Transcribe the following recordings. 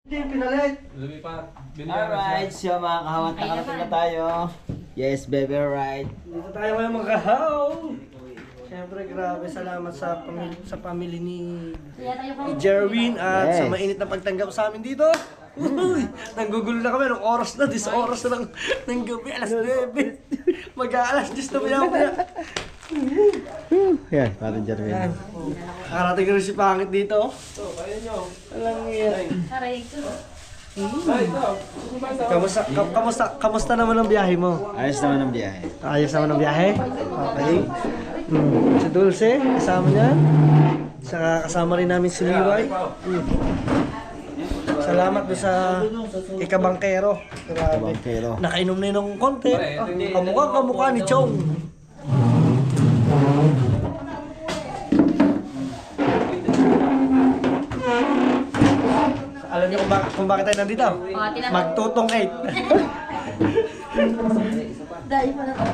Hindi, pinalit. Lumipat. Alright, so mga kahawat, nakarating na tayo. Yes, baby, alright. Dito tayo ngayon mga kahaw. Siyempre, grabe salamat sa family ni Jerwin at sa mainit na pagtanggap sa amin dito. Uy, nanggugulo na kami. Anong oras na? 10 oras na ng gabi. Alas 9. Mag-aalas 10 na maya. Yan, parang Jerwin. Yan. Nakarating na rin si Pangit dito. Alang yan. Kamusta naman ang biyahe mo? Ayos naman ang biyahe. Ayos naman ang biyahe? Okay. Si Dulce, kasama niya. Saka kasama rin namin si Liway. Salamat doon sa ikabangkero. Grabe. Kabangkero. Nakainom na yun ng konti. Kamukha ni Chong. Alam niyo kung bakit tayo nandito? Magtutong 8. Dahil pa na to.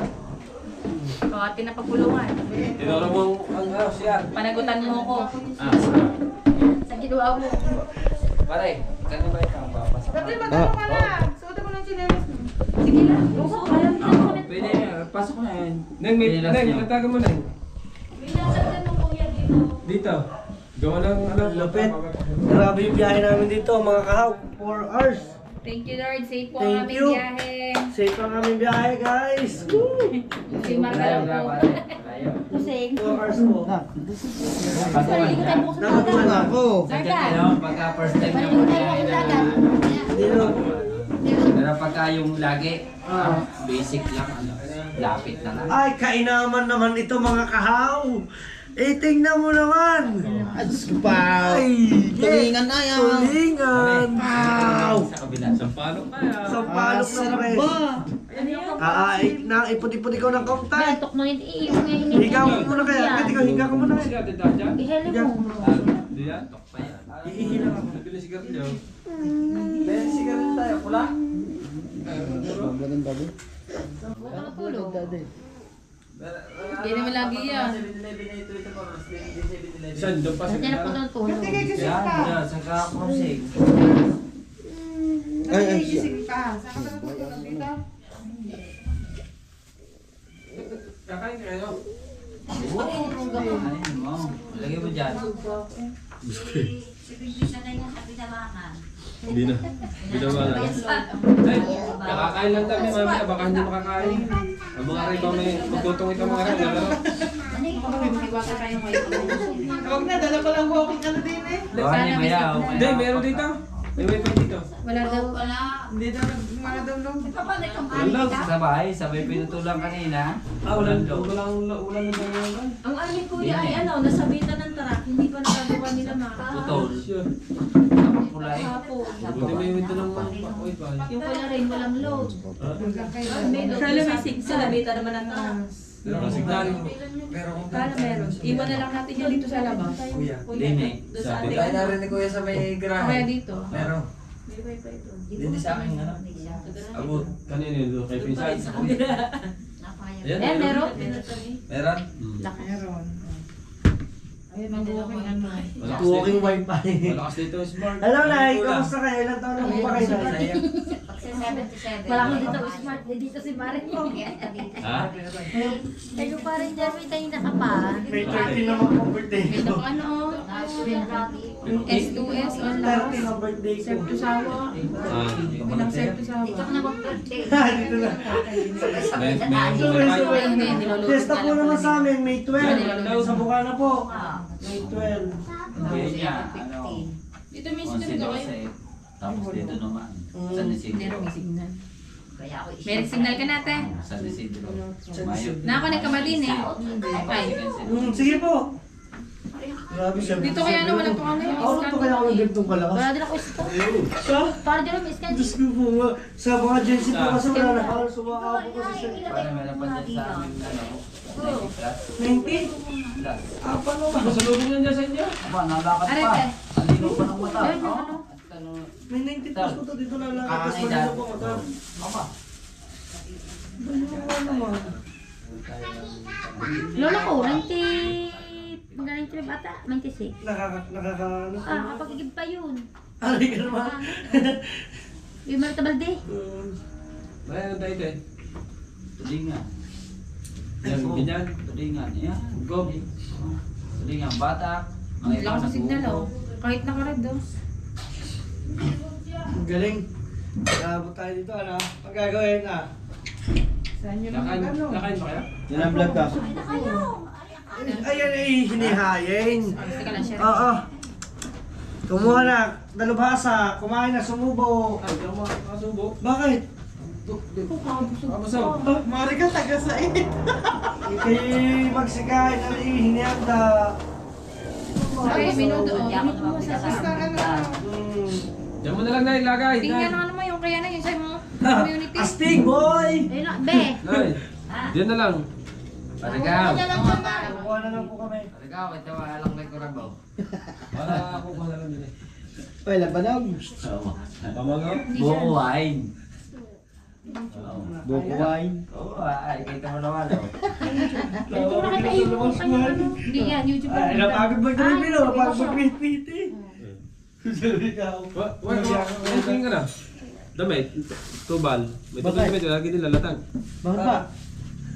Pakati na pagpulungan. Tinuro mo ang house yan. Panagutan mo ko. Sa ginawa mo. Pare, kanya ba ikaw? Dati magkano ka na? Suot mo ng chinelas mo. Sige lang. Usok ka lang. Pwede, pasok na yan. Neng, nataga mo na. Binasagdan mo kuya dito. Dito. Gawa lang, Lupit. Grabe yung biyahe namin dito, mga kahaw. 4 hours. Thank you Lord. Safe po Thank ang aming you. biyahe. Safe ang aming biyahe, guys. Woo! Si Marga lang po. Kusing. 4 hours po. Sarili ko tayo bukas ng Nakatuwa dagat. ako. Marga. Pagka first time Sarili ko tayo bukas ng dagat. Dito. pero pagka yung lagi, basic lang, lapit na lang. Ay, kainaman naman ito, mga kahaw. Eh, tingnan mo naman. Ay, Diyos ko pa. Ay, Tulingan na yan. Tulingan. Wow. Sa kabila. Sampalok pa yan. Sa palok na Sarap pre. ba? Ipudi-pudi ko ng kaunta. Bentok mo yun. Yung Higa mo muna kaya. Pwede ka, higa ka muna. Siya, dito dyan. Ihele Higa. mo. Di yan. Tok pa yan. Ihihila ka. Nabili sigarilyo. May sigarilyo tayo, pula. Magandang bago. Tulog. Hindi naman lagi yan. Saan? Doon pa Hindi na po ng tulog. Yan, sa kakrosig. Ay, Gising ka. Saan ka natutulog dito? Kakain kayo. Ayun mo. Lagay mo dyan. Hindi na. Binawa na. Ay, nakakain lang kami mamaya. Baka hindi makakain. Ang mga rin may magtutong ito mga rin. Huwag na, dala ko lang walking ano din eh. Gawa niya mayaw. Hindi, meron dito. May wifi dito. Wala daw. Hindi daw nagmana daw. Wala. Sa bahay, sabay pinutulang kanina. Ulan low. Ulan ng dalawa. Ang amin kuya ay ano, nasabitan ng tarak, hindi pa nagagawa nila Putol. Ang kulay. Hapon. Buti may window ng wifi. Yung pala rin, walang load. May load. Sana may signal. Sinabitan naman ng tarak. Pero signal. Kala meron. Iwan na lang natin yan dito sa labas. Kuya. Kuya, Dini. doon sa Sabi. atin. narinig kuya sa may Kaya dito. Meron. May wifi doon. Dini sa akin, ano? Abot. Kanino yun? Kay Pinsan. Ayan, Eh, meron. Meron? Meron. Ayun, mag-walking ano. Malakas Walking dito. wifi. Malakas dito smart. Hello, Nay. Kamusta kayo? Ilang taon na po ba kayo, Nay? Malaki dito. Smart. Dito si Mare. Ha? Tayo pa rin dyan. May tayo nakapa. May 13 naman po birthday Ito ko. ano? S2S online. 13 ang birthday ko. Serve to sawa. Bilang serve to sawa. Dito na. Hindi, nilulunod Testa po naman sa amin, May 12. Yan. Sa Bukana po. May 12. Kuya niya, ano? Dito mismo dito kayo. 11. Tapos dito naman. San Isidro. May signal. May signal ka natin. San Isidro. Mayo. Nakakonek ka ba din eh? Okay. Sige po. Grabe siya. Dito kaya na wala pa kami. Ako to kaya ako ng gantong kalakas. Wala din ako isko. Sa? Para dyan may scan. Diyos ko po nga. Sa mga agency po kasi wala na. Parang sumakako ko kasi. Para meron pa dyan sa amin, ano? 90 plus. 90? Plus. Paano ba? Masalubong yan dyan sa inyo. Aba, nalakad Aray, pa. te. Alino pa ng mata. Ayun, yung ano. Ano? May 90 plus ko to dito na lang. Tapos Ay, malito po mata. Aba. Ano naman? Lola ko, 90... Maganda 95 ata, 96. Nakaka... Ah, kapag igib pa yun. Ari ka naman. Yung Marta Balde. Ayan, tayo tayo. Tulingan. Yan, ganyan. Tulingan. Yan. Go. Tulingan. Batak. Mga iba Lakas sa signal, oh. Kahit nakared, oh. Ang galing. Nabot tayo dito, ano? Ang gagawin na. Saan yun Nakain, ang ano? nakain ba kaya? Yan ang vlog ka. Ayan ay hinihayin. Teka lang, share. Oo. Kumuha na, dalubhasa, kumain na, sumubo. Ay, hindi ako makasubo. Bakit? Kapasok. Mari ka taga sa Ikay magsikain na hinihanda. Ay, minuto, oh. Minuto mo sa Basta ano. Diyan mo na lang na ilagay. Tingnan na naman yung kaya na yun sa'yo mo. Community. Astig, boy! Ayun na, be. Nay, diyan na lang. Parikaw. Kukuha na lang po kami. Parikaw, ito alang may kurabaw. Para ako pa na lang din eh. Uy, labanog. Pamagaw? Buko wine. Buko wine. Oo, ay, kita mo naman. Oh. Ito na kita yung hindi yan, YouTube. Ay, napagod mag-tripin, napagod mag-piti. Sabi ka. Wait, tingin ka na. Damit, tubal. May tubal damit, lagi din lalatag. Bakit ba?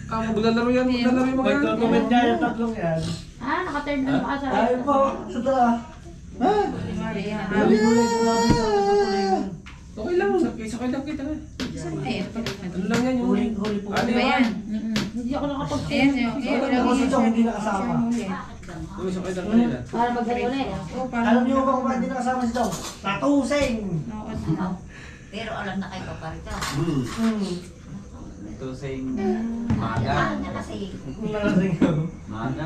Maglalaro yan, maglalaro yung mga May yan. comment niya yung tatlong yan. Ah, naka-turn na ba sa Ay po, sa tara. Ha? Naligulit ko lang sa tutuloy. Okay lang, sakay lang kita. Ayan, Ano lang yan yung... Huli po. Ano ba yan? yan? Hindi ako nakapag-turn. Ayan, Ako si Chong hindi nakasama. Uy, sakay lang kanina. Para magsali ulit. Alam niyo ba kung bakit hindi nakasama si Chong? Natusing! Pero alam na kay Paparita. Ito sa yung Maga. maga. Kasi Nalasing ako. Maga.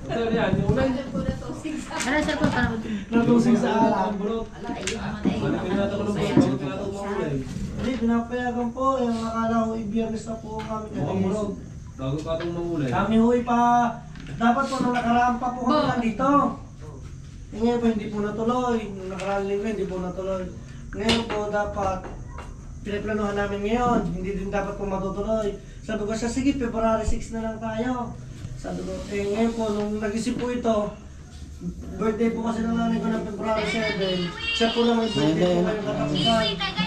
Ito yan, yung unay. Ano, sir, po, para mag- Natusing sa alam. Balik natin ko ng bulot, balik natin ko mahulay. Hindi, pinapayagan po. Yung akala ko i-biyernes na po kami. Mukhang bulot. Bago ka itong mahulay. Kami huy pa. Dapat po nung nakaraan pa po kami nandito. Ngayon po hindi po natuloy. Nung nakaraan linggo hindi po natuloy. Ngayon po dapat pinaplanuhan namin ngayon. Hindi din dapat po matutuloy. Sabi ko siya, sige, February 6 na lang tayo. Sabi ko, ngayon po, nung nag-isip po ito, birthday po kasi ng nanay ko ng February 7. Siya po naman birthday po ngayong katapusan.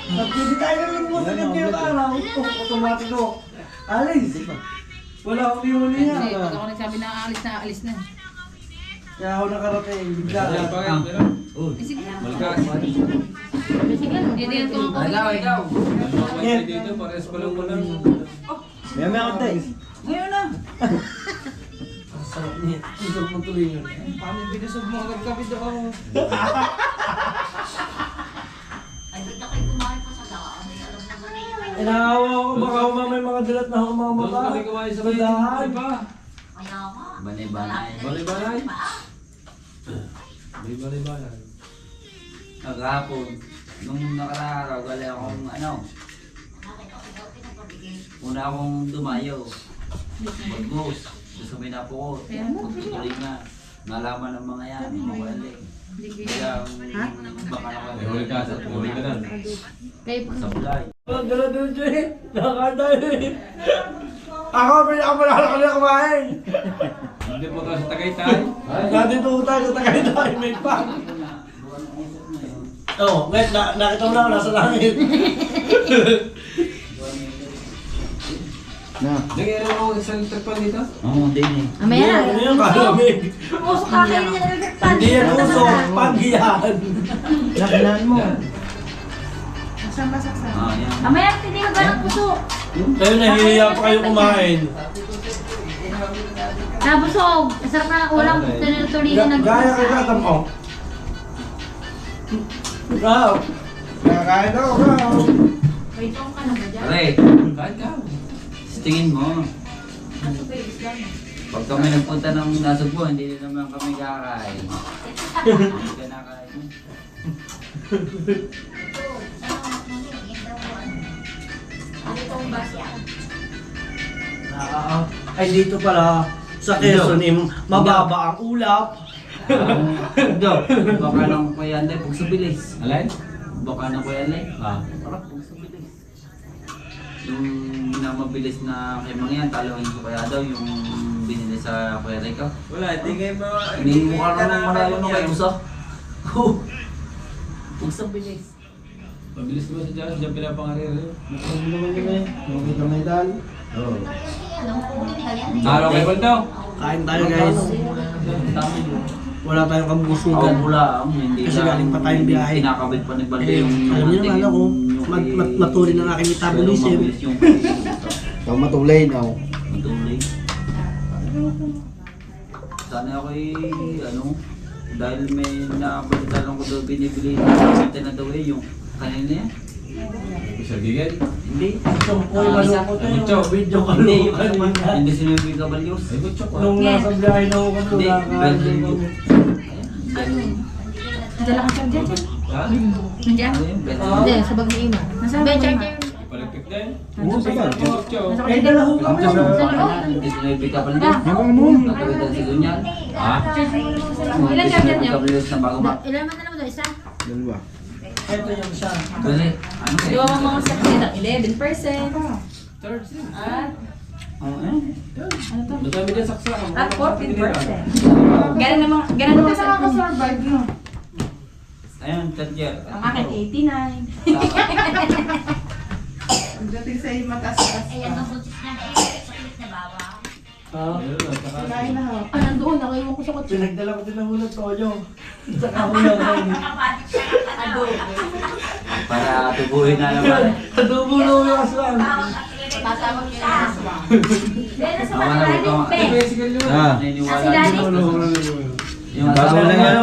Nagpili tayo ng linggo sa ngayong araw. Automatic ko. Alis! Wala akong huli Kasi niya. pag ako nagsabi na alis na. Kaya ako nakarating, bigla. Ayan, bakit? Meron? Sige. Malkas. Sige, hindi yan ko. Ikaw, ikaw. Dalawang kayo dito, parehas pa lang mo lang. May mga tayo. Ngayon na. Ang sarap niya. Gusto mo tuloy yun. Paano binusog mo agad kami doon? ay dito kayo kumain pa sa daan. Ay alam na ba niya? Inahawa ko, baka may mga dilat na ako mga Doon mata. kami kumain sa bayan. Bandahan. Iba. Kaya nga. Banay-banay. Balay-balay. Balay-balay. Kagahapon. Nung nakaraaraw, galing akong ano. Una akong dumayo. Mag-ghost. Gusto may napukot. Magtutuloy nga. Nalaman ng mga yan. Makualing. Kaya baka May huli ka, sa huli ka na. Kayo po. sa bulay. Ang dala doon siya eh. Nakakatayo eh. Ako, pinakamalala ko na kumain. Hindi po tayo sa Tagaytay. Dati tuto tayo sa Tagaytay, may pang. Oo, wait, nakita mo na ako nasa langit. Na. Nangyari mo ako sa tripan dito? Oo, din eh. Amaya na. Ano yun, kalamig. Usok ka kayo niya nagagpan. Hindi yan usok, panggiyan. Nakilaan mo. Saan ba saksan? Ah, yan. Amaya, hindi ka ba ng puso? Kayo nahihiya pa kayo kumain. Nabusog. Sarap na ulam. Tuloy-tuloy na Gaya kayo katam ko. Ikaw. Nakakain ako, ikaw. Wait, ka na ba dyan? Pare, Kahit ka. tingin mo. Pag kami nagpunta ng Nasugbo, hindi din naman kami kakain. Hindi ka nakain. Ay, dito pala sa Quezon, mababa ang ulap. Do, baka nang Kuya Anday, pag subilis. Alay? Baka nang Kuya Anday. Ah. Parang pag subilis. Yung minamabilis na kay Mangyan, talawin ko kaya daw yung binili sa Kuya Rico. Wala, hindi kayo ba... Hindi mo ka naman malayo nung kay Uso. Isang bilis. Mabilis naman siya dyan pinapangarir. Ano naman yun eh? Yung kamay dal. Oo. Ano? Araw kay Baldo. Kain tayo guys. Dami yun. Wala tayong Oo, kabusugan. wala. Hindi Kasi lang galing pa tayong biyahe. Kinakabit pa ni Balde Eh, yung... alam niyo naman ako, matuloy ng aking metabolism. Yung matulay na ako. matulay. Sana ako ano, dahil may nabalita lang ko daw binibili na daw yung kanina yan. Isa gigil. Hindi. Uy, malungkot Ano, yun. Chok? Video ka Hindi, naman yan. hindi sinabi ka Balyos. Ay, butchok ah. Nung nasa biyahe na ako kami, Hindi, nakakain Belgium. kami. Dala ka siya dyan. Ha? Nandiyan? Ano yun? Hindi, sa bag ni Ima. Nasa bag ni Ima. Ipaligpit din. Oo, sa bag. Butchok. Nasa Eh, dala ko kami. Sa loob. Hindi sinabi ka Balyos. Natawitan si Gunyan. Ha? Ilan charger niyo? Ka Balyos na bago ma. Ilan man na naman daw? Isa? Ito yung isa. Gali, ano Di ba mga sa ng 11%? Third sim. At Oh, eh? Madami din saksak. at 14%. Ganun naman sa akin. survive no? Ayun, Tadjer. Ang akin 89. Pagdating sa iyo mataas-taas Ayan, pa. mabutis na eh. Sakit na bawa. Ha? Ayun, at saka- Kinain na ho. Ah, nandoon. Nakaiwan ko sa kotse. Pinagdala ko din ng hulog toyo. Sa kahulang kain. Kapatid siya ng ano. Para tubuhin na naman. Adobo na yung aswang. Tatawag niya na aswa. Dahil nasa Ako na, malalim, ako. pe. Bicycle yun. Naniniwala. Kasi dali. Yung Babaw lang yan.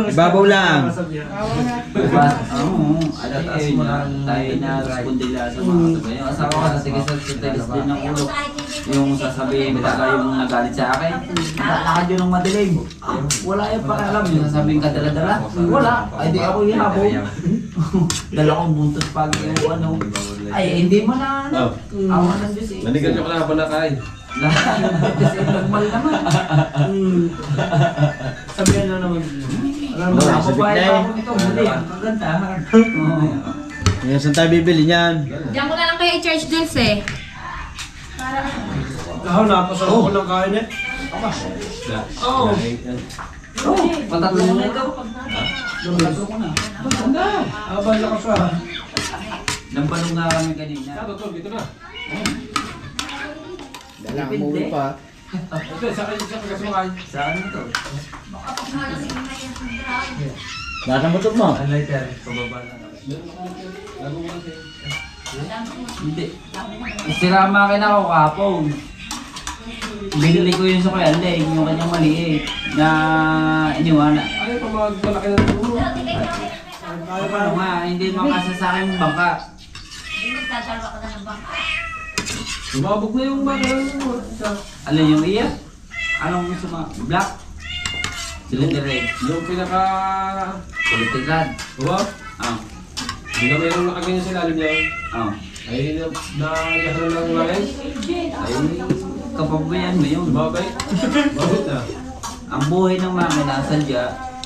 Ibabaw lang. Oo, alatas mo na tayo na respondila sa mga kasabay. Yung asawa ko kasi sa tigas din ng ulo. Yung sasabihin talaga yung nagalit sa akin. Lakad yun ng madilim. Wala yung pakialam. Yung sasabihin ka dala-dala. Wala. Ay di ako yabong. Dala kong buntot pag yung ano. Ay hindi mo na ano. Ako na Diyos eh. Nanigan nyo ka na habang nakain. Lahat ng buntot eh. Normal naman. Sabihan na naman. Alam mo, Ako sabik ba na ito? eh. Ito, muli. Ang kaganda. Oo. Ngayon, saan tayo bibili niyan? Diyan ko na lang kayo i-charge dun, se. Ako, napasarap ko ng kain eh. Oo. Oh, patatlo mo na ito. Patatlo ko na. Abal na ka siya. Nambalong nga kami kanina. Sa totoo, dito na. Dala mo ulo pa. Ito, sa kayo sa pagkasukay. Saan ito? Nasa motor mo? Ang lighter. Pababa na. Lago mo kasi. Hindi. Sira ang makina ko kapong. Binili ko yun sa Kuya Leng, yung kanyang maliit na iniwana. Ano pa malaki na ito? Ano nga, hindi makasa sa akin yung bangka. Hindi magtatalwa ka na ng bangka. Sumabog na yung mga Alin yung iya? Anong gusto mo? Black? Cylinder red. yung pinaka... Quality rod. Diba? Ah. Hindi na mayroong nakaganyan sa ilalim niya. Ah. Ay, nagkakaroon ng langis. Ay, kapabayan mo yun. Babay. Bakit na? Ang buhay ng makina sadya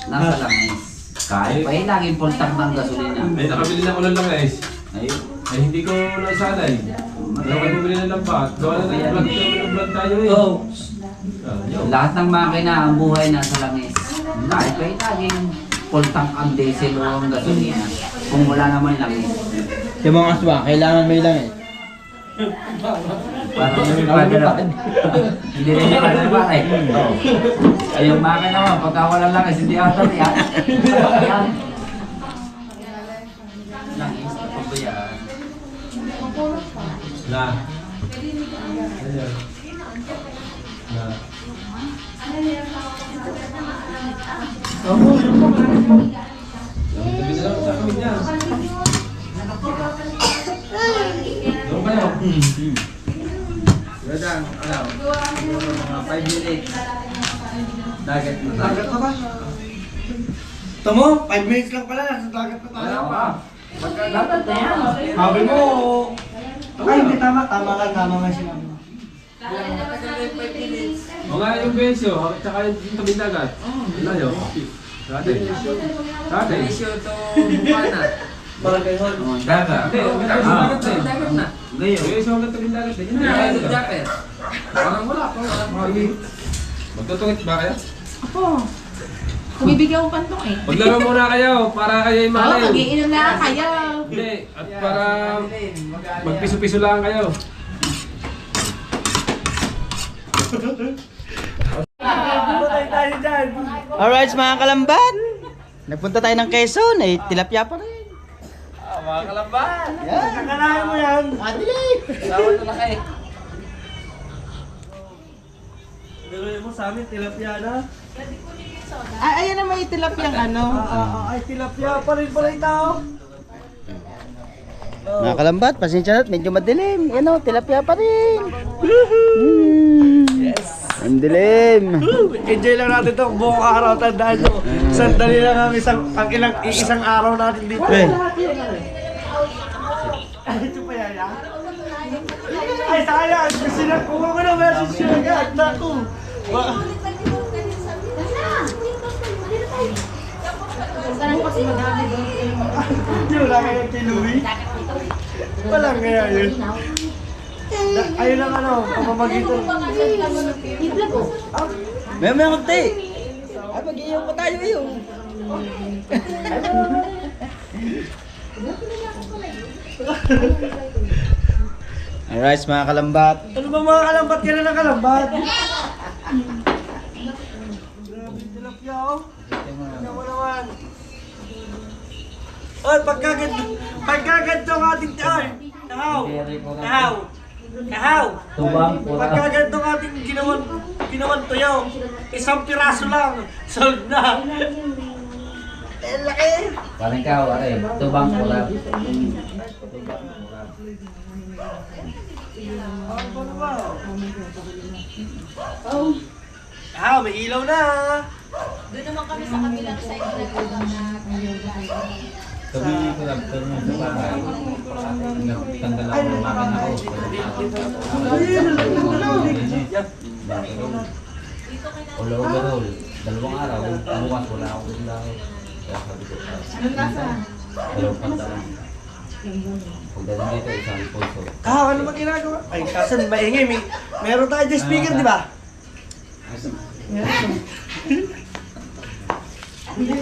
nasa langis. Kahit pa laging full tank ng gasolina. Ay, nakabili na ko ng langis. Ayun. Ay, hindi ko naisanay. Wala ko bumili ng lambat. Gawa na ng vlog tayo, ng vlog tayo eh. Oh. Ah, yun. Lahat ng makina ang buhay nasa langis. Kahit pa laging full tank ang diesel o ang gasolina. Kung wala naman langis. Yung mga aswa, kailangan may lang eh. Parang hindi rin yung parang ba eh. Oo. Ay, yung makina mo, pagka walang langis, hindi ata yan. Yan. Langis, pabayaan. Na. Ayan. Na. Tabi na lang sa kami niya. Doon kayo. Radang, alam, mga 5 minutes. Dagat na tayo. Dagat na ba? Ito mo, 5 minutes lang pala, nasa dagat na tayo. Ayaw ka. Dagat na yan. Sabi mo, ay hindi tama, tama nga sinabi mo. Mga yung besyo, at saka yung tabing dagat. Layo. Dati. Dati. Barangay Hall. Oh, dagat. Hindi, dagat eh. Dagat na. Ngayon. Besyo hanggang tabing dagat. Yun na. Dagat. Parang wala pa. Magtutungit ba kayo? Bibigyan ko pantong eh. Maglaro muna kayo para kayo Oo, imahalin. mag-iinom na kayo. Hindi, at para magpiso-piso lang kayo. Patay tayo dyan. Alright mga kalambat. Nagpunta tayo ng Quezon. Eh, tilapia pa rin. Mga kalamban. Kakalain mo yan. Sawad na kayo. Biruin mo sa amin, tilapia na. Ay, ayan na may tilapiyang ano. Ay, tilapia pa rin pala yung tao. Mga kalambat, pasensya na. Medyo madilim. Yan o, tilapia pa rin. Yes. Ang dilim. Enjoy lang natin ito buong araw. Tandaan nyo. Sandali lang kami isang araw natin dito. Eh, Ay, ito pa yan, ah. Ay, sayang. Kasi nakuha ko na message yun agad. Naku. Yun lang kaya kay Louie. Walang kaya yun. Ayun lang ano, kapamagitan. may konti. Ay, mag-iiyaw pa tayo iyo. Alright mga kalambat. Ano ba mga kalambat? Kailan ang kalambat? Grabe tilapia, oh. Tingnan mo naman. Oy, pagkaganto ang ating taon. Kahaw. Tubang, pura. Pagkaganto ang ating ginawan tuyaw. Isang piraso lang. Sold na. Eh, laki. Parang ikaw, aray. Tubang, pura. Ano ba? Kahaw, may ilaw na. Doon naman kami sa kabilang side na Sabi ko lang, pero mo sa bahay. Tanda lang ako, makin ako. Ulo overall. 2 araw, bukas wala ako din lang. Kaya sabi ko, Anong lasa? 2 pantalan. Pagdating dito, isang puso. Kahaw, ano ba ginagawa? Ay, kaso maingay. Meron tayo dyan speaker, di ba? Hindi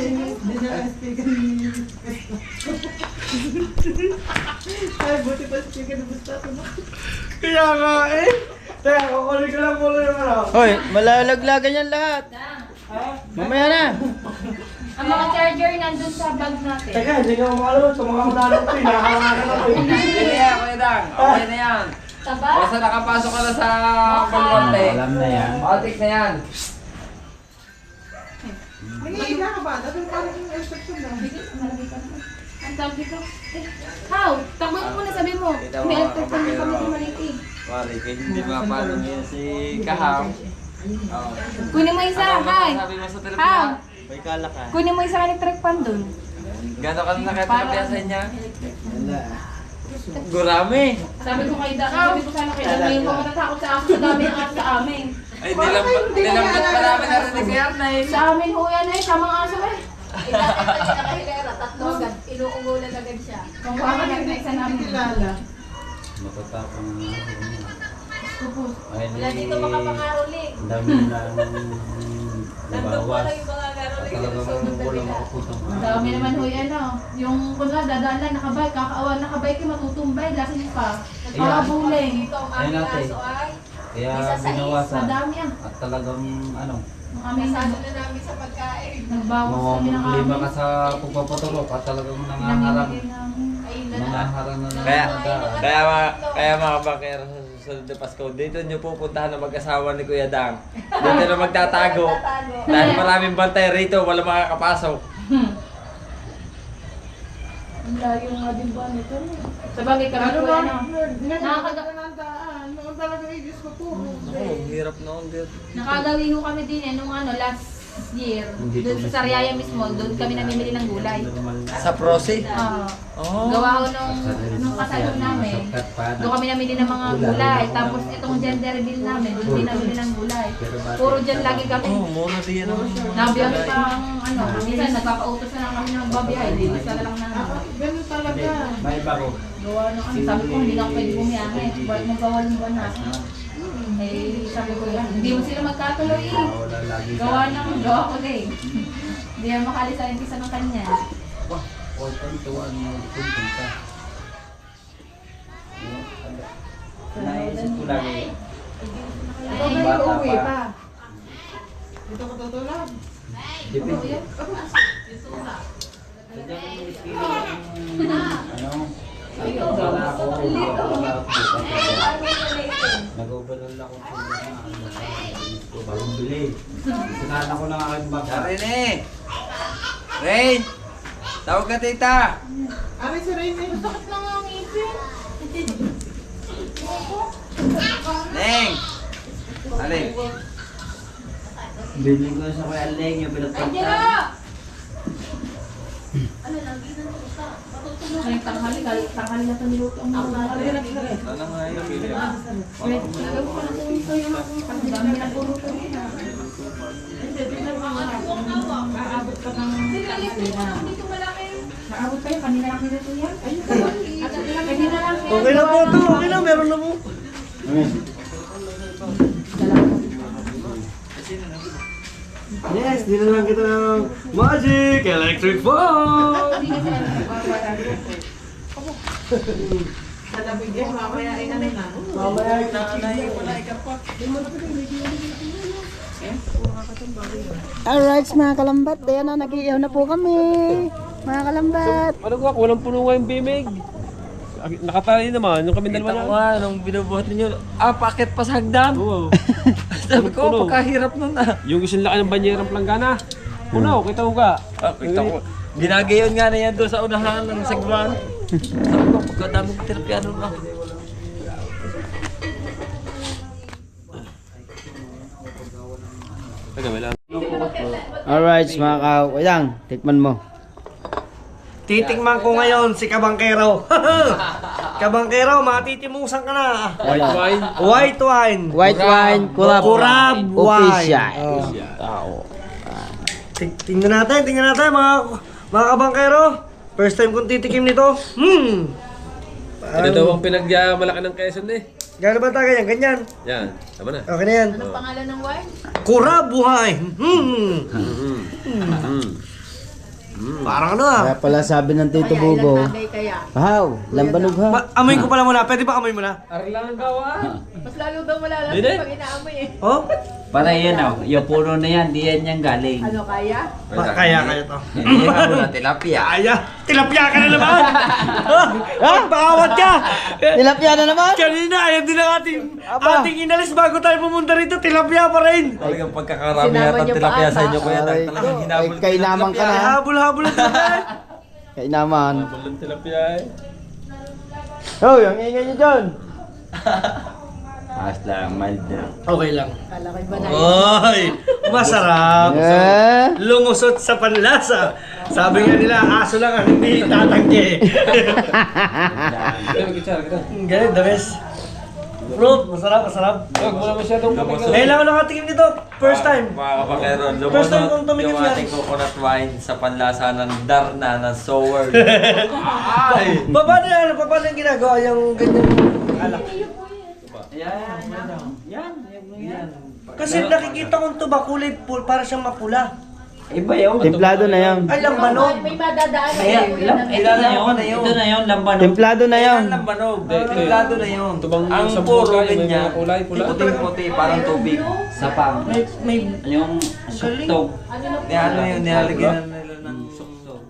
na speaker ni... Ay, buti pa speaker na basta ito na. Kaya nga eh. Teka, kukunin ko lang muna yung ano. Hoy, malalaglagan yan lahat. Mamaya na. Ang mga charger nandun sa bag natin. Teka, hindi ka makalaman. Tumakamdalan ko eh. Nakakangakan ako eh. Hindi yan, Kuya Dang. Okay na yan. Taba? Basta nakapasok ka na sa pagwante. Alam na yan. Matik na yan. Nangihiga ka ba? Dapat parang yung instruction lang. Ang tawag dito. How? Takbo mo muna, sabi mo. May electric fan kami sa maliit eh. Mari, hindi mapalo niya si Kahaw. Kunin mo isa, hi. Sabi mo sa How? tilapia. May kalak ha. Kunin mo isa electric fan dun. Gano'n ka na nakatilapia sa niya? Gurami. Sabi ko kay sabi ko sana kay Dan, ngayon ko matatakot sa aso sa dami ng aso sa amin. Ay, nilambot pa namin narinig kay Arnay. Sa amin ho yan eh, samang aso eh. Tatlo agad, inuungulan agad siya. Kung baka na isa namin. Kilala. Matatapang na ako. Wala dito makapangaroling. Ang dami na nabawas. Talagang walang makaputang. Ang dami naman ho yan oh. Yung kunwa dadaan lang, nakabike, kakaawa, nakabike yung matutumbay, lasing pa. Nagpakabuling. Ayun natin. Kaya binawasan. Madami ah. At talagang ano, Kami na namin sa pagkain. nagbawas kami ng lima amin. ka sa pagpapatulog at talagang nangangarap. Pinamimigay namin. Nangangarap na Kaya mga bakero sa susunod na Pasko, dito nyo pupuntahan ng mag-asawa ni Kuya Dang. Dito na magtatago. Dahil maraming bantay rito, wala makakapasok. Ang layo nga din ba nito? Sa bagay kami Ano po ba? yan ah. Nakakaga ng daan. Noon talaga i-Diyos ko po. Hirap noon dito. Nakagawi ho kami din eh, nung ano, last year. Doon sa Sariaya mismo, doon kami namimili ng gulay. Sa Prosi? Gawa ho nung kasal namin. Doon kami namili ng mga gulay. Tapos itong gender reveal namin, doon din namili ng gulay. Puro dyan lagi kami. Muna din yan. Nabiyahe pa ang ano, minsan nagpapautos na lang kami ng babiyahe. Basta na lang na Ganun talaga. may bago. gawa na kami. Sabi ko, hindi na ako pwede bumiyahe. Balik magkawalong buwan na. Eh, sabi ko yan, hindi mo sila magkatuloy eh. Wala lagi. Gawa ko na eh. Hindi yan makalis sa isa ng kanya. Huwag kang tuwaan mo. Kuntong ka. Naisip ko lagi. Bata pa. Dito ko tutulog. Depende. Ano? Wala ako. Nag-overall ako sa mga bagong bili. Sinala ko ng aking bag. Rene! Rain! Tawag ka tita! Ari si Rene. Sakit lang ang ipin. Neng! Alin? Bili ko sa kay Aleng yung pinagpagtan. Ay, tanghali na ito niluto ang mga. Ano nga yun? Bili ako. Ang dami na puro ito. Aabot ka ng... Naabot kayo, kanina lang nito yan. Kanina lang. Okay na po to, okay na, meron na po. Yes, dinalang kita ng Magic Electric Fan! Nalabig yan, mamaya ay ano na. Mamaya Alright mga kalambat, ayan na, nag-iihaw na po kami. Mga kalambat. Ano ko, walang puno nga yung bimig. Nakatali naman, yung kami Kita dalawa ko nga, nung binubuhat ninyo, pakit pa sa hagdan. Oo. Sabi ko, Puno. pagkahirap nun Yung isang laki ng banyerang planggana. Puno, kita ko ka. Kita ko. Ginagayon nga na yan doon sa unahan ng sagwan. Sabi ko, pagkadami ko terapiano na. Taga, wala. Alright mga kaw, wait lang, tikman mo. Titikman ko ngayon si Kabangkero. Kabangkero, matitimusan ka na. White wine. White wine. White wine, kurab. Kurab wine. Official. Oh. Tingnan natin mga kabangkero. First time kong titikim nito. Ito daw ang pinagmalaki ng Quezon eh. Gano'n ba tayo ganyan? Yan, tama na. Okay na yan. Anong pangalan ng wine? Kurab wine. Parang ano ah. Kaya pala sabi ng Tito Bugo, Kaya. Haw, lambanog ha. Amoy ko pala muna. Pwede ba amoy muna? Arlang gawa. Mas lalo daw malalas Hindi. pag inaamoy eh. Oh? Para yan yung puno na yan, di yan yung galing. Ano kaya? Kaya to. Hindi ako na tilapia. Kaya. Tilapia ka na naman. Magpakawat ka. Tilapia na naman. Kanina ayaw din ang Aba. ating inalis bago tayo pumunta rito. Tilapia pa rin. Talagang pagkakarami Sinama yata niyo pa tilapia sa ata. inyo kuya. Aray Talagang ko, hinabol ay, kainaman ka na. Habol-habol ang tilapia. Kainaman. Walang tilapia eh. Hoy, ang ingay niyo dyan. Mas lang, mild na. Okay lang. Kala ko'y banay. Oy, masarap. Eh? Lumusot sa panlasa. Sabi nga nila, aso lang ang hindi tatanggi. Ito, mag-itsara kita. Ganun, the best. Fruit, masarap. Huwag mo na masyadong pagkakas. Ngayon lang ako nakatikim nito. First time. Mga kapakero, First time kong lumunod tumikim yung yan. ating coconut wine sa panlasa ng Darna ng Sower. Paano yung ginagawa yung ganyan alak? Yan. Kasi nakikita kong tuba kulay para siyang mapula. Iba yun. Templado na yan. Ay, lambanog. May madadaan na Ayan, ito na yun. Ito na yun, lambanog. Templado na yan. Ayan, lambanog. Hindi, ito Templado na yun. Tubang Ang sa puro buka, yung may ganyan. mga kulay, pula. Puting-puti, parang tubig. Sapang. May Yung suktog. Ano yun, nilalagyan na nila ng suksok.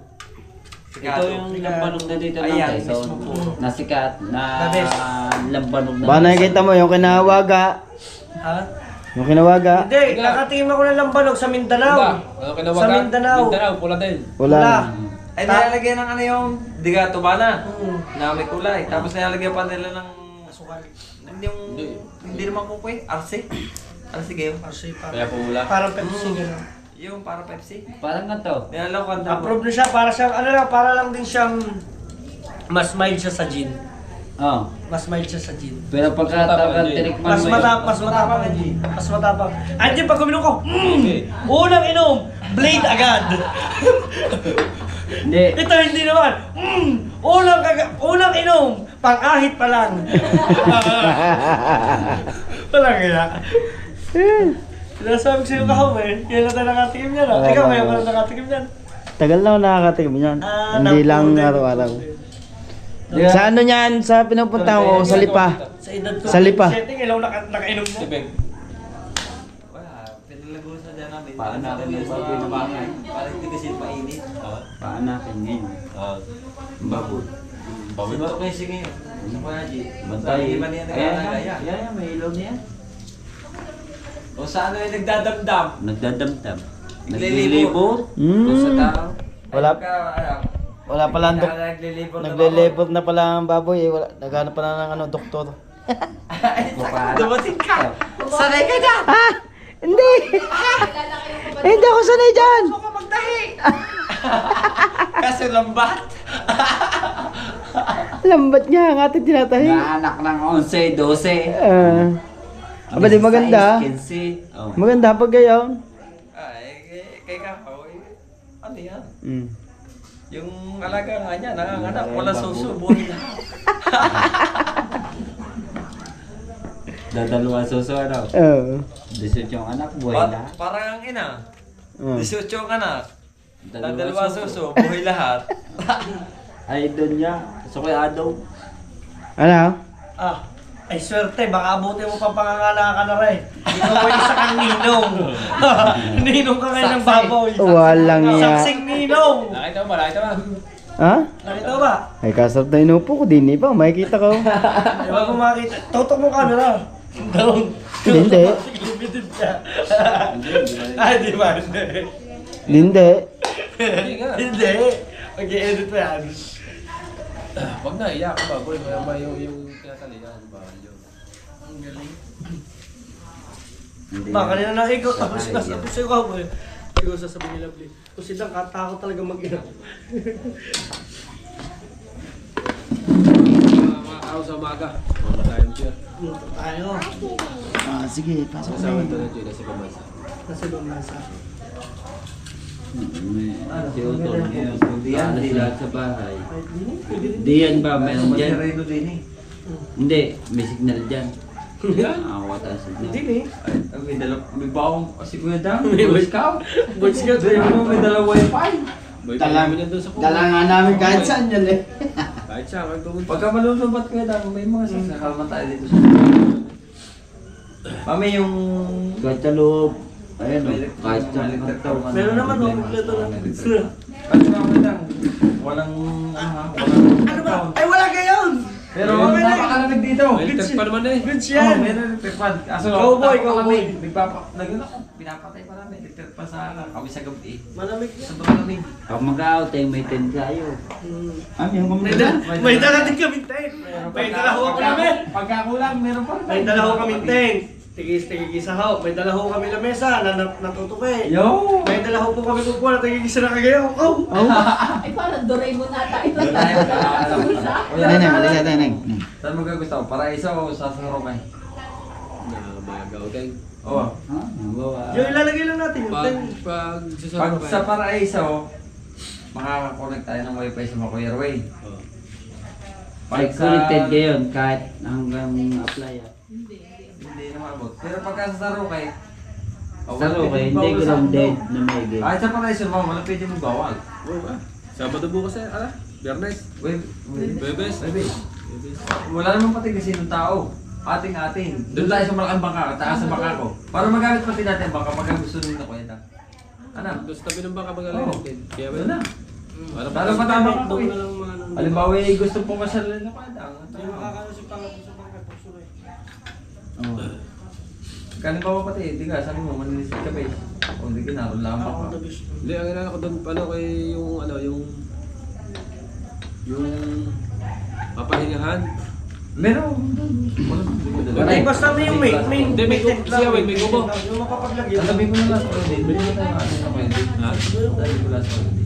Ito yung lambanog na dito ng Ayan, Quezon. mismo po. Na sikat na The best. lambanog na. Baka nakikita mo yung kinawaga. Ha? Yung kinawaga. Hindi, nakatingin ako ng lambanog sa Mindanao. Ano kinawagan? Sa Mindanao. Mindanao, pula din. Wala. Ay, nilalagyan ng ano yung digato bana Hmm. na may kulay. Tapos nilalagyan pa nila ng yung hindi naman kukoy, arse. Arse kayo. Kaya pumula. Parang Pepsi gano'n. Yung para Pepsi. Parang ganito. Nilalakan daw. Approve na siya para siyang, ano lang, para lang din siyang mas mild siya sa gin. Oh. Mas mild siya sa gin. Pero pagka tinikman Mas mo yun, matapang ang gin. Mas matapang. Andiyan pag uminom ko, Okay. unang inom, blade agad. Hindi. Ito hindi naman, unang inom, pang-ahit pa lang. Walang kaya. Sinasabi ko sa'yo kahapon eh. Kailan tayo nakatikim yan ah. Ikaw ngayon ka na nakatikim yan. Tagal na ako nakakatikim yan. Hindi lang araw-araw. Sa ano niyan, sa pinupunta ko, sa Lipa. Sa edad ko. Sa Lipa. Setting, ilaw nakainom na. Wala, pinalagusan dyan namin. Paanakin yung baboy na bakay. Parang hindi kasi mainit. Paanakin ngayon. Baboy. Baboy ba? Okay, sige. Sa mga G. Bantay. Hindi man yan nagkakagaya. Yan, may ilaw niya. O sa ano yung nagdadamdam? Nagdadamdam. Naglilibot. Kung sa Mm. tao. Wala. Wala pala ang Naglilibot. nagle-level na pala ang baboy eh. Wala, naghanap pala ng ano, doktor. Dumating ka. Sanay ka dyan. Ah! Hindi! Hindi ako sanay dyan! Gusto ka magtahi. Kaso lambat. Lambat nga ang ating tinatahi. Naanak ng 11, 12. Aba di maganda. 15. Oh. Maganda pag gayon. Ay, kay Kakaw, ano yan? Mm. Yung alaga nga niya, nanganganak, wala susubuhin na. Dadalawa suso ano? Oo. 18 yung anak, buhay lahat. Parang ang ina. Oh. 18 ang anak. Dalawa suso, buhay lahat. Ay, doon niya. So kay Adaw. Ano? Ah, ay swerte, baka abutin mo pa pangangalakan na rin. Ikaw ay isa kang ninong. Ninong ka ngayon ng baboy. Walang iya. Saksing ninong. Nakita mo ba? Nakita mo? Ha? Nakita mo ba? Ay kasarap na inupo ko din eh pa. Makikita ko. Di ba kung makita? Tutok mo camera. Down. Hindi. Limited ka. Ay, di ba? Hindi. Hindi. Hindi nga. Hindi. Mag-i-edit pa yan. Huwag na, iyak ka ba? Boy, kaya ba yung tinatalian? Bawal yun. Ang galing. Hindi Ba, na. kanina na ikaw. Tapos sinasabi sa'yo ka mo eh. Ikaw sasabihin nila, please. Kung silang katakot talaga mag-inom. Mga araw sa umaga. Mga tayong siya. Tayo. Ah, sige. Pasok Kasama na. ito na siya nasa pamasa. Nasa doon nasa. Si Utol. Diyan, Alas diyan. lahat sa bahay. Ay, hindi. Pwede rin. Di yan ba? Meron dyan? Masireno din eh. Hindi. May signal dyan. Yan. Nakakawata ang signal. Hindi eh. Ay, may dalawang, may bawang, si Kuya Dang, may Boy Scout. Boy Scout May eh. may dalawang wifi. Boy, pala mo yan doon sa kubo. nga namin kahit saan yan eh. Kahit siya, kahit pumunta. Pagka malulumbat Kuya Dang, may mga sasakalman tayo dito sa Mami yung... Kahit sa loob. Ayun o. May- Kahit sa may- loob. Meron naman oh, kompleto na. At saka Kuya Dang, walang... Ano ba? Ay, wala gayon! Pero Okay na. napakalamig dito. May electric pa naman eh. Goods Oh, yan! meron electric fan. Kaso Cowboy, tapos cowboy. kami, pinapatay pa namin electric fan sa kami sa gabi. Malamig yan. Sa malamig. Pag mag-outing, may tent tayo. Ano yung May may dala din kami tent. May dala ho kami namin. Pagkakulang, meron pa rin. May dala ho kami tent. Tigis-tigisa ho. May dala ho kami lamesa na natutupi. Yo! May dala ho po kami kukuha na tigigisa na kagayaw. Oh! Ay, parang Doraemon nata ito. Tayo, Neneng, alis natin, Neneng. Saan mo gusto? Para isa o sa Sarokay? Mga gauteng. Oo. Ha? Bawa. Yung ilalagay lang natin yung tent. Pag Pag sa Paraiso, makakakonect tayo ng wifi sa Macoy Airway. Pag connected ngayon, kahit hanggang apply. Hindi na maabot. Pero pagka sa Sarokay, Sa okay, hindi grounded na may game. Kahit sa Paraiso, wala pwede mo bawal. Oo ba? Sabado bukas eh. Ala, Biyernes. Bebes. Wala naman pati kasi ng tao. Ating-ating. Doon tayo sa malaking bangka, taas sa bangka ko. Para magamit pati natin bangka pagka gusto nyo na kwenta. Ano? Doon sa tabi ng baka Oo. magaling din. Kaya Doon na. Para Lalo pa tayo bangka ko Doon eh. na lang mga nandun. Halimbawa eh, gusto po masyal na kwenta. Hindi makakano si Pangat sa bangka. Pagsuloy. Kalimbawa pati, hindi ka, sabi mo, manilis ka ba eh. O hindi ka, naroon lang Ako baka. ang nabis. Hindi, ang inala ko doon, ano, kay yung papahingahan. Meron. Wala. Ay, basta may may Hindi, may tent lang. siya, may kubo. Yung mapapaglagyan. Sabi ko na lang sa pwede. Bili mo tayo ano sa pwede. Ha? Sabi ko lang sa pwede.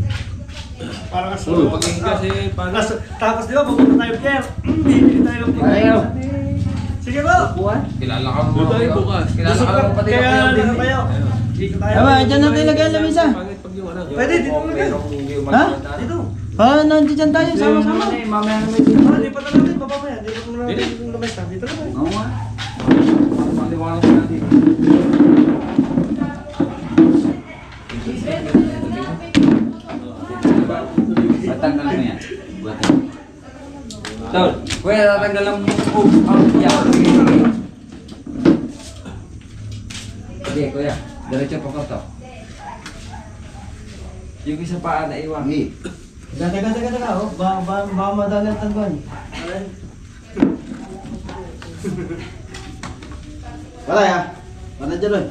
Para kasi. Oo, paghinga kasi paano? Tapos di ba, pupunta tayo, Pierre. Bibili tayo ng Ayaw. Sige po. Kilala ka mo. Doon tayo bukas. Kilala ka mo pati Kaya ng ano kayo? Dito tayo. Tama, dyan natin lagay ang lamisa. Pangit pag yung ano. Pwede, dito mo lagay. Ha? Dito. Ah, nandiyan tayo, sama-sama. Mamaya na may game. Ah, lipat na natin, baba mo yan. Lipat mo na natin yung lamesa. Dito na tayo. Oo nga. Maliwanag ka natin. Patanggal mo yan. Buhatin. Tol, kuya, tatanggalan mo. Yan. Sige, kuya. Diretso pa ko to. Yung isa pa na iwan. Ganda. Oh. Ba madali ang tangguan. Wala ya. Wala dyan ron.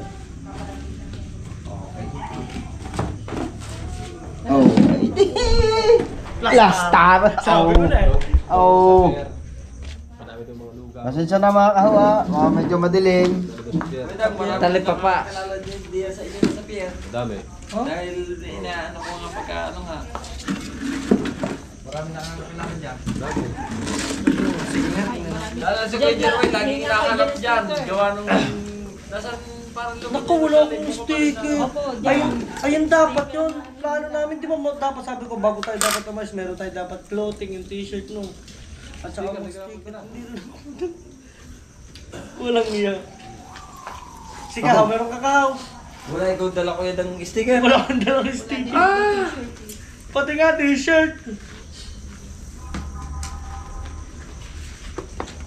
Oh. Plastar. Sabi ko na eh. Oh. Madami itong mga luga. Pasensya na mga kahawa. Medyo madilim. Talip pa pa. Dami. Dahil inaano ko nga pagka ano nga. Marami nakakakilala dyan. Dami. Lalo si Kuya Jerwin, laging nakakalap dyan. Gawa nung... Nasaan parang lumit. Naku, wala akong sticker. Ayun dapat yun. Plano namin, di ba dapat sabi ko bago tayo dapat umalis, meron tayo dapat clothing, yung t-shirt no. At saka yung sticker. Hindi rin. Walang iya. Si Kahaw, meron ka Kahaw. Wala, ikaw dala ko yung sticker. Wala kang dalang sticker. Pati nga t-shirt.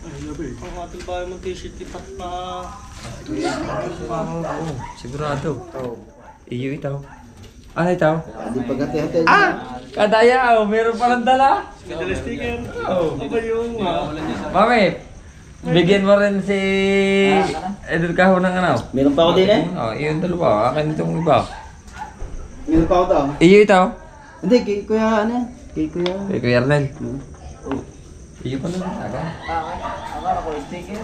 Ay, labi. Ang ating bahay mong t-shirt, ipat pa. Sigurado. Iyo itaw. Ano itaw? Hindi pagkati-hati. Kadaya, meron palang dala. May dala sticker. Ako yung Mami, bigyan mo rin si Edward Cajo ng ano. Meron pa ako din eh. Oh, yung dalawa. Akin itong iba. Meron pa ako daw. Iyo itaw. Hindi, kay kuya ano yan? Kay kuya. Kay Kuya Arnel. Iyo pa lang taga. Akala ko sticker.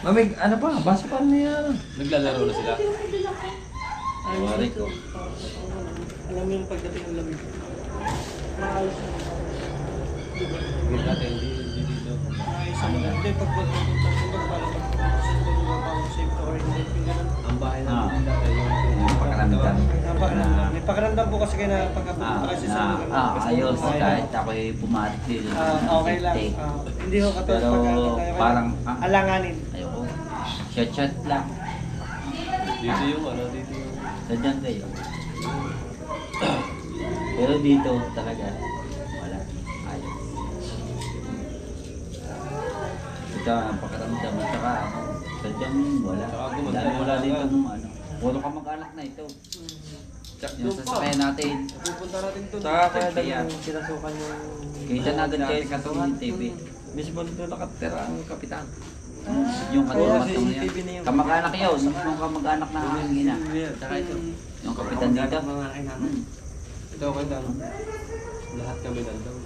Mami, ano pa? Basa pa niya. Naglalaro na sila. Wari ko. Alam mo yung pagdating ng lamig. Maayos. Hindi natin, hindi dito. Maayos ang hindi pagpunta para safe or hindi. Ang bahay namin dati yung Pakaramdam. May pakiramdam po kasi kayo na pagkapunta kasi sa lugar. Ayos. Kahit ako'y pumatil. Okay lang. Hindi ko katulad Pero pagka parang alanganin. ayoko. Chat lang. dito yung ano, dito yung... Sadyan kayo. Pero dito talaga wala. Ayos. Ito ang pakaramdam at saka sadyang wala. Saka gumanda Dahil wala yung dito alaga. nung ano. Puro ka mag-anak na ito. Yung sasakyan natin. Pupunta natin doon. Saka kaya Kaya- yung sinasukan yung... Kita na agad kayo sa TV. Mismo dito nakatira ang kapitan. Yung Oo, katulang CCTV niya. na yun. Kamag-anak yun. Yung kamag-anak na aking ina. Saka ito. Yung kapitan dito. Mga kailangan. Ito okay lang. Lahat kami nandun.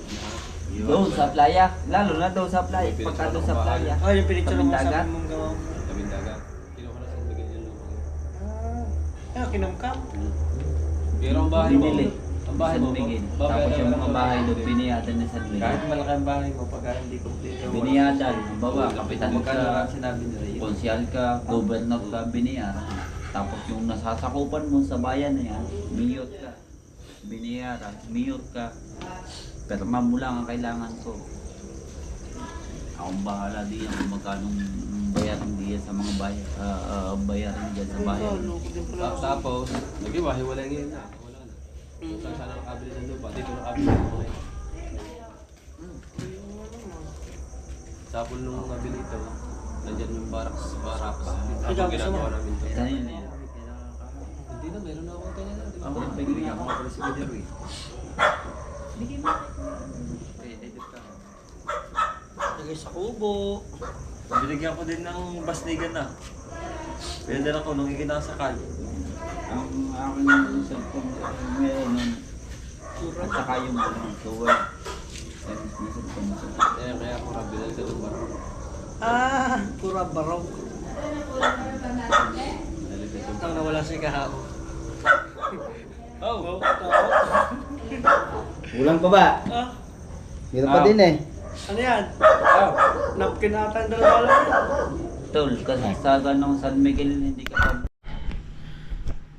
Doon sa playa. Lalo na doon sa playa. Pagka doon sa playa. Oh, yung pinicture mo sa Dagat. mong gawa. Tabing dagat. Kinuha na sa bigay yung lumang. Kinamkam. Pero ang bahay mo, Binili. ang bahay mo, San Miguel. babayaran Tapos yung ka mga ng bahay doon, 20. biniyadan na San Miguel. Kahit malaki ang bahay mo, pagka hindi kompleto. Biniyadan. Ang baba, kapitan Magkano ka, lang sinabi nila yun? konsyal ka, governor ka, biniyaran. Tapos yung nasasakupan mo sa bayan na yan, miyot ka. Biniyaran, miyot ka. Perma mo lang ang kailangan ko. Akong bahala diyan kung magkano bayaran diyan sa mga bayaran diyan sa bayan. Tapos, nag-iba, hiwalay ngayon na. Wala na. Saan sana nakabili ng lupa, dito nakabili ng mga Tapos nung nabili ito, nandyan yung barracks. Ako ginagawa namin ito. Kanina yan. Hindi na, meron na ako kanya na. Ako rin bigyan ako. Si Kuya Jerwin. Lagay sa kubo. Binigyan ko din ng basnigan na. Pinadala ko nung ikinasakal. Ang aking cellphone meron nun. At saka yung sword. Kaya ako rabilal sa lupa. Pura baraw. Ang nawala si Kahaw. Oh! Kulang pa ba? Meron pa din eh. Ano yan? Napkin ata yung dalawa lang yan. Tol, kasi sa ganong San Miguel hindi ka pa.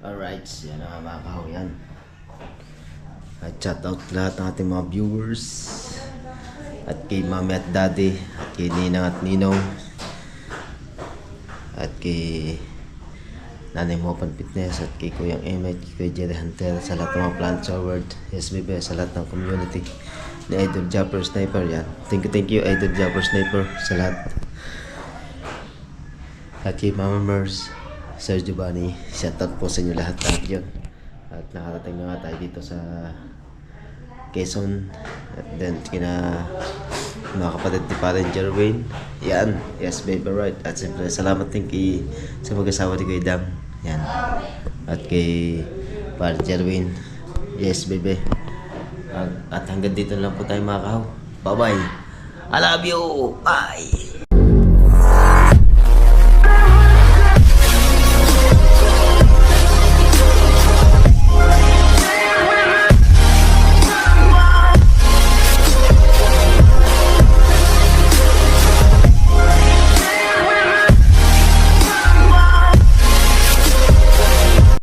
Alright, yan ang mga kahaw yan. At shout out lahat ng ating mga viewers. At kay Mami at Daddy. At kay Ninang at Ninong. At kay Nanay Mopan Fitness at kay Kuyang Emmett, kay Jerry Hunter, sa lahat ng mga plant forward, yes baby, sa lahat ng community ni Idol Japper Sniper yan. Thank you Idol Japper Sniper sa lahat. At kay Mama Mers, Sir Giovanni, shoutout po sa inyo lahat yun. At nakarating na nga tayo dito sa Quezon. At then kina mga kapatid ni Parang Jerwin. Yan, yes baby, right. At siyempre salamat din sa mag-asawa ni Kuya Dang. Yan. At kay Parang Jerwin. Yes baby. At hanggang dito lang po tayo mga kahaw. Bye bye. I love you. Bye.